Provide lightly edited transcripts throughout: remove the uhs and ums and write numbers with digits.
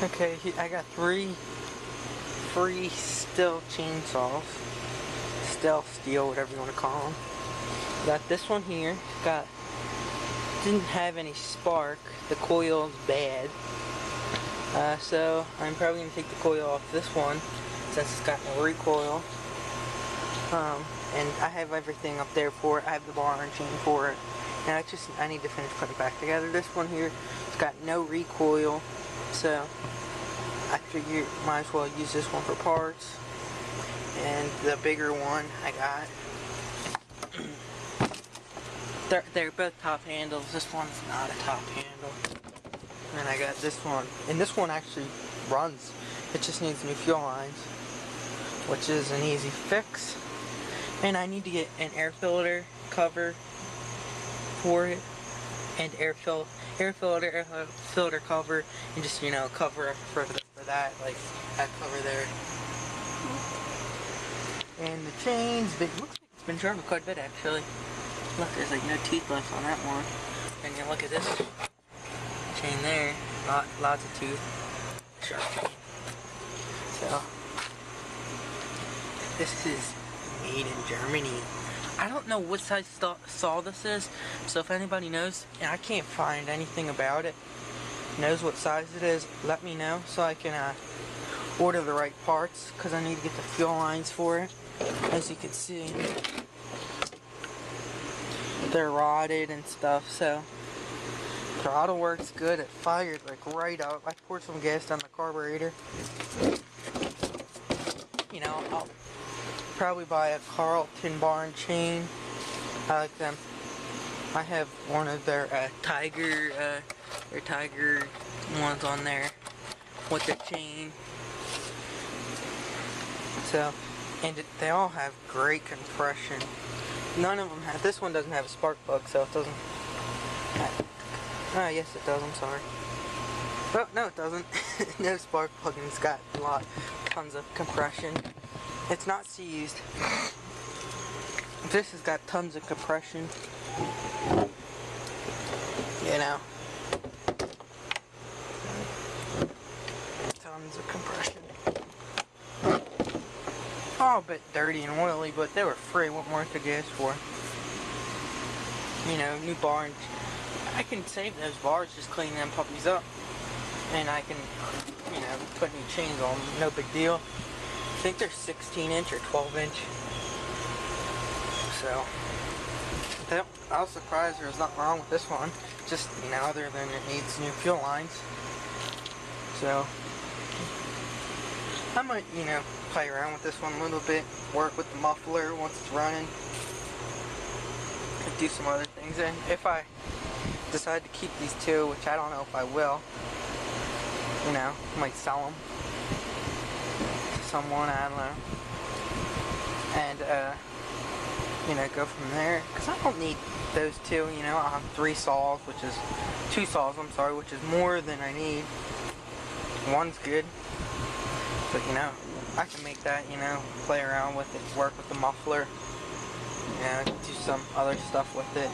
Okay, I got 3 free STIL chainsaws. STIL, whatever you want to call them. Got this one here. Didn't have any spark. The coil's bad. So I'm probably going to take the coil off this one since it's got no recoil. And I have everything up there for it. I have the bar and chain for it. Now I need to finish putting it back together. This one here, it's got no recoil, so I figure might as well use this one for parts. And the bigger one I got, they're both top handles. This one's not a top handle. And I got this one, and this one actually runs. It just needs new fuel lines, which is an easy fix. And I need to get an air filter cover for it, and air filter cover, and just, you know, cover for that, like that cover there. And the chain's looks like it's been sharpened quite a bit actually. Look, there's like no teeth left on that one. And you look at this chain there, lots of tooth, sharp chain. So this is made in Germany. I don't know what size saw this is, so if anybody knows, and I can't find anything about it, knows what size it is, let me know so I can order the right parts, because I need to get the fuel lines for it. As you can see, they're rotted and stuff, so throttle works good. It fired like right up. I poured some gas down the carburetor. You know, I'll probably buy a Carlton bar and chain. I like them. I have one of their Tiger ones on there with the chain. So, and they all have great compression. None of them have. This one doesn't have a spark plug, so it doesn't. Oh, yes, it does. I'm sorry. Oh, no, it doesn't. No spark plug, and it's got tons of compression. It's not seized. This has got tons of compression. You know. Tons of compression. All a bit dirty and oily, but they were free. What more could you ask for? You know, new bar. I can save those bars, just clean them puppies up. And I can, you know, put new chains on them. No big deal. I think they're 16-inch or 12-inch. So, I was surprised there was nothing wrong with this one. Just, you know, other than it needs new fuel lines. So, I might, you know, play around with this one a little bit. Work with the muffler once it's running. Do some other things. And if I decide to keep these two, which I don't know if I will, you know, I might sell them to someone, I don't know. And, you know, go from there. Because I don't need those two, you know. I'll have 2 saws, which is more than I need. One's good. But, you know, I can make that, you know, play around with it, work with the muffler, you know, do some other stuff with it.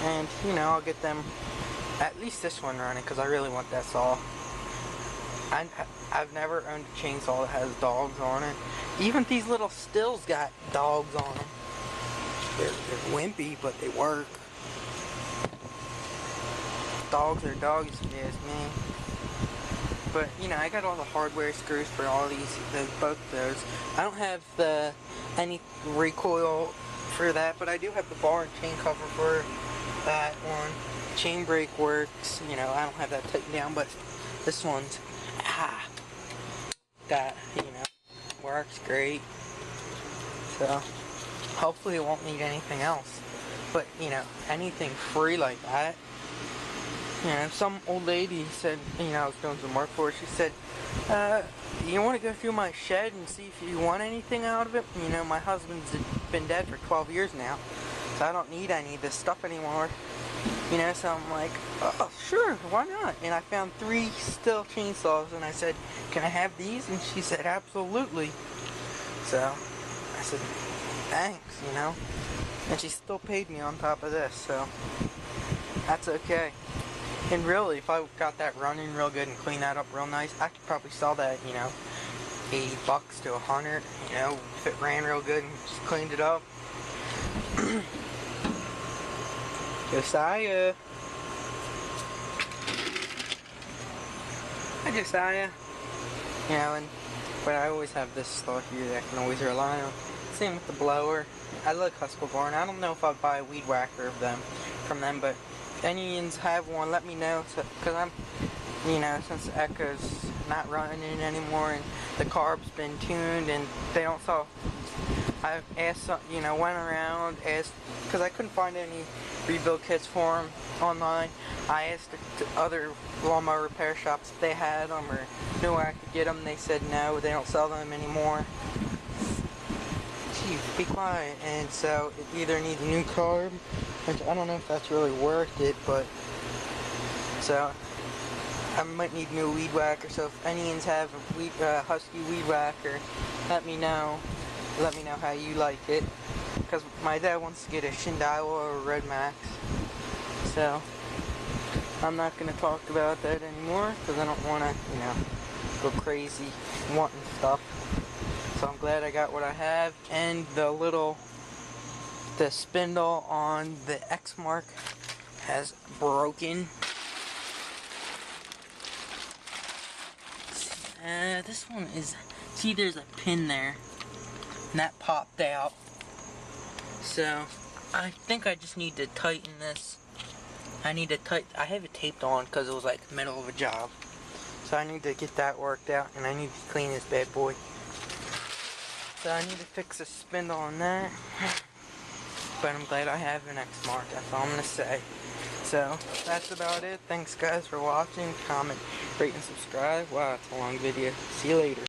And, you know, I'll get them, at least this one running, because I really want that saw. I've never owned a chainsaw that has dogs on it. Even these little stills got dogs on them. They're wimpy, but they work. Dogs are dogs, if you ask me. But, you know, I got all the hardware screws for all both of those. I don't have any recoil for that, but I do have the bar and chain cover for that one. Chain brake works, you know, I don't have that taken down, but this one's, that, you know, works great. So, hopefully it won't need anything else. But, you know, anything free like that. You know, some old lady said, you know, I was doing some work for her, she said, you want to go through my shed and see if you want anything out of it? You know, my husband's been dead for 12 years now, so I don't need any of this stuff anymore. You know, so I'm like, oh, sure, why not? And I found 3 STIL chainsaws, and I said, can I have these? And she said, absolutely. So, I said, thanks, you know. And she still paid me on top of this, so that's okay. And really, if I got that running real good and clean that up real nice, I could probably sell that, you know, $80 to $100, you know, if it ran real good and just cleaned it up. Josiah. Hi, Josiah. You know, but I always have this stuff here that I can always rely on. Same with the blower. I like Husqvarna. I don't know if I'd buy a weed whacker from them, but if any Indians have one, let me know. Because I'm, you know, since the Echo's not running anymore and the carb's been tuned and they don't sell. I asked, you know, went around, asked, because I couldn't find any rebuild kits for them online. I asked other lawnmower repair shops if they had them or knew where I could get them. They said no, they don't sell them anymore. Gee, be quiet. And so it either needs a new carb, which I don't know if that's really worth it, but so I might need a new weed whacker. So if any Indians have a Husky weed whacker, let me know. Let me know how you like it, because my dad wants to get a Shindaiwa or a Red Max. So I'm not going to talk about that anymore because I don't want to, you know, go crazy wanting stuff. So I'm glad I got what I have. And the spindle on the X mark has broken. This one is, see, there's a pin there and that popped out. So I think I just need to tighten this. I have it taped on because it was like the middle of a job. So I need to get that worked out and I need to clean this bad boy. So I need to fix the spindle on that. But I'm glad I have an X mark, that's all I'm going to say. So that's about it. Thanks guys for watching. Comment, rate, and subscribe. Wow, it's a long video. See you later.